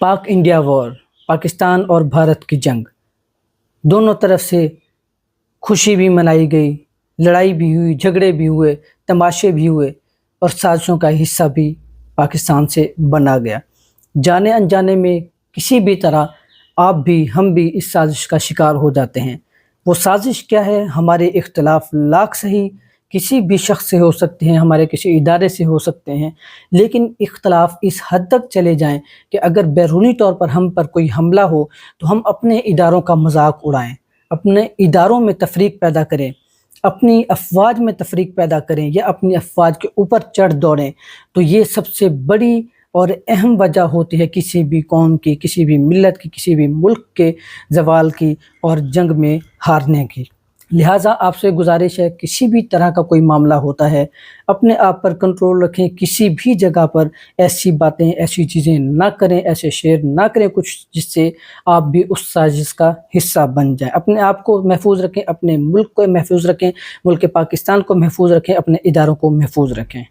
पाक India war, Pakistan और भारत की जंग, दोनों तरफ से खुशी भी मनाई गई, लड़ाई भी हुई, झगड़े भी हुए, तमाशे भी हुए और साजिशों का हिस्सा भी पाकिस्तान से बना गया। जाने अनजाने में किसी भी तरह आप भी हम भी इस साजिश का शिकार हो जाते हैं। वो साजिश क्या है? हमारे इख्तलाफ लाख सही किसी भी शख्स से हो सकते हैं, हमारे किसी इदारे से हो सकते हैं, लेकिन इख्तलाफ इस हद तक चले जाएं कि अगर बैरूनी तौर पर हम पर कोई हमला हो तो हम अपने इदारों का मजाक उड़ाएं, अपने इदारों में तफरीक पैदा करें, अपनी अफवाज में तफरीक पैदा करें या अपनी अफवाज के ऊपर चढ़ दौड़ें। तो ये सबसे बड़ी और अहम वजह होती है किसी भी कौम की, किसी भी मिल्लत की, किसी भी मुल्क के ज़वाल की और जंग में हारने की। लिहाजा आपसे गुजारिश है, किसी भी तरह का कोई मामला होता है, अपने आप पर कंट्रोल रखें, किसी भी जगह पर ऐसी बातें, ऐसी चीज़ें ना करें, ऐसे शेयर ना करें कुछ जिससे आप भी उस साजिश का हिस्सा बन जाएं। अपने आप को महफूज रखें, अपने मुल्क को महफूज रखें, मुल्क पाकिस्तान को महफूज रखें, अपने इदारों को महफूज रखें।